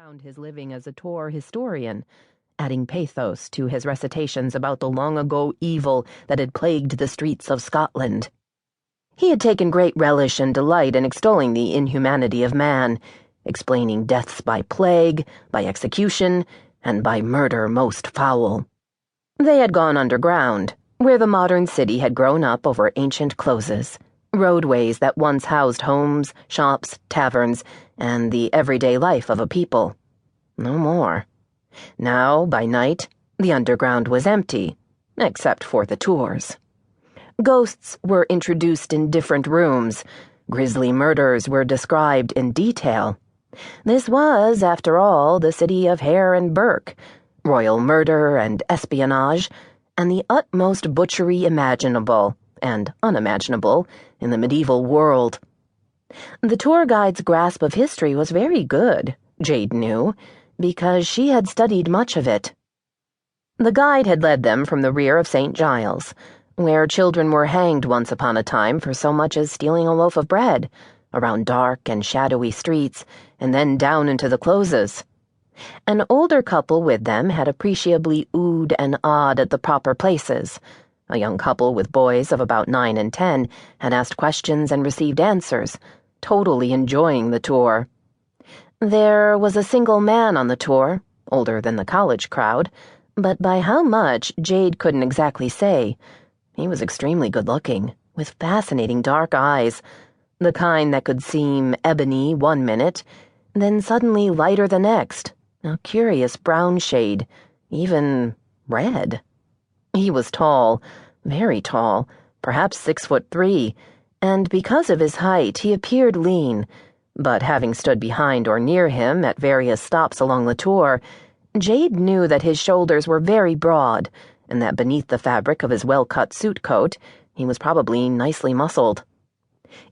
found his living as a tour historian, adding pathos to his recitations about the long-ago evil that had plagued the streets of Scotland. He had taken great relish and delight in extolling the inhumanity of man, explaining deaths by plague, by execution, and by murder most foul. They had gone underground, where the modern city had grown up over ancient closes, roadways that once housed homes, shops, taverns, and the everyday life of a people. No more. Now, by night, the underground was empty, except for the tours. Ghosts were introduced in different rooms. Grisly murders were described in detail. This was, after all, the city of Hare and Burke, royal murder and espionage, and the utmost butchery imaginable and unimaginable in the medieval world. The tour guide's grasp of history was very good, Jade knew, because she had studied much of it. The guide had led them from the rear of St. Giles, where children were hanged once upon a time for so much as stealing a loaf of bread, around dark and shadowy streets, and then down into the closes. An older couple with them had appreciably oohed and awed at the proper places. A young couple with boys of about 9 and 10 had asked questions and received answers, totally enjoying the tour. There was a single man on the tour, older than the college crowd, but by how much Jade couldn't exactly say. He was extremely good-looking, with fascinating dark eyes, the kind that could seem ebony one minute, then suddenly lighter the next, a curious brown shade, even red. He was tall, very tall, perhaps 6'3", and because of his height he appeared lean, but having stood behind or near him at various stops along the tour, Jade knew that his shoulders were very broad, and that beneath the fabric of his well-cut suit coat he was probably nicely muscled.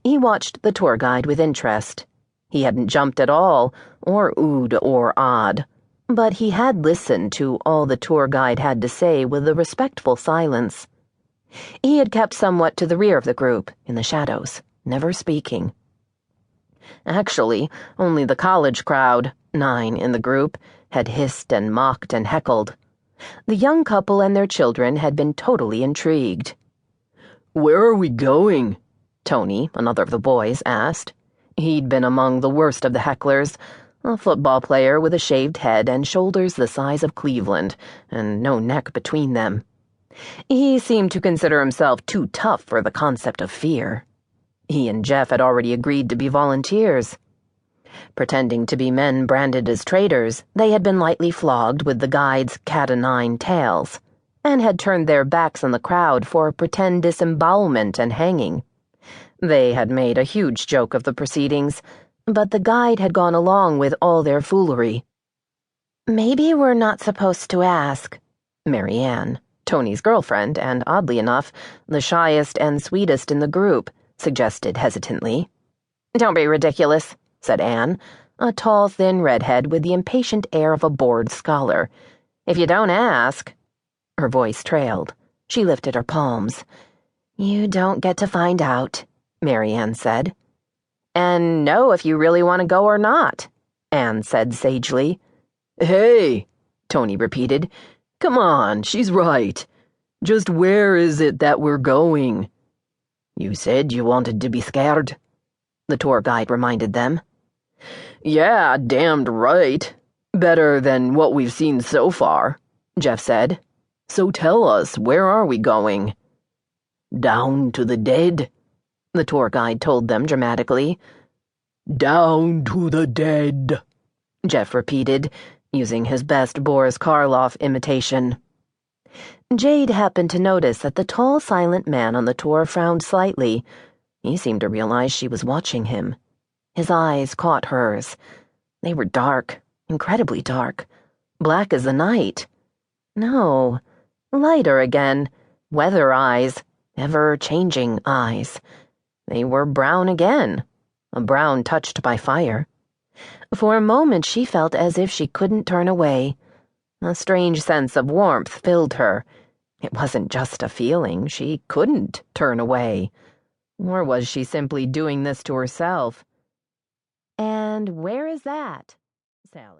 He watched the tour guide with interest. He hadn't jumped at all, or oohed or awed, but he had listened to all the tour guide had to say with a respectful silence. He had kept somewhat to the rear of the group, in the shadows, never speaking. Actually, only the college crowd, 9 in the group, had hissed and mocked and heckled. The young couple and their children had been totally intrigued. "Where are we going?" Tony, another of the boys, asked. He'd been among the worst of the hecklers, a football player with a shaved head and shoulders the size of Cleveland, and no neck between them. He seemed to consider himself too tough for the concept of fear. He and Jeff had already agreed to be volunteers. Pretending to be men branded as traitors, they had been lightly flogged with the guide's cat-o'-nine tails, and had turned their backs on the crowd for pretend disembowelment and hanging. They had made a huge joke of the proceedings, but the guide had gone along with all their foolery. "Maybe we're not supposed to ask," Mary Ann, Tony's girlfriend, and oddly enough, the shyest and sweetest in the group, suggested hesitantly. "Don't be ridiculous," said Anne, a tall, thin redhead with the impatient air of a bored scholar. "If you don't ask—" Her voice trailed. She lifted her palms. "You don't get to find out," Mary Ann said. "And know if you really want to go or not," Anne said sagely. "Hey," Tony repeated. "Come on, she's right. Just where is it that we're going?" "You said you wanted to be scared," the tour guide reminded them. "Yeah, damned right. Better than what we've seen so far," Jeff said. "So tell us, where are we going?" "Down to the dead," the tour guide told them dramatically. "Down to the dead," Jeff repeated, using his best Boris Karloff imitation. Jade happened to notice that the tall, silent man on the tour frowned slightly. He seemed to realize she was watching him. His eyes caught hers. They were dark, incredibly dark, black as the night. No, lighter again, weather eyes, ever-changing eyes. They were brown again, a brown touched by fire. For a moment she felt as if she couldn't turn away. A strange sense of warmth filled her. It wasn't just a feeling, she couldn't turn away. Or was she simply doing this to herself? "And where is that?" Sally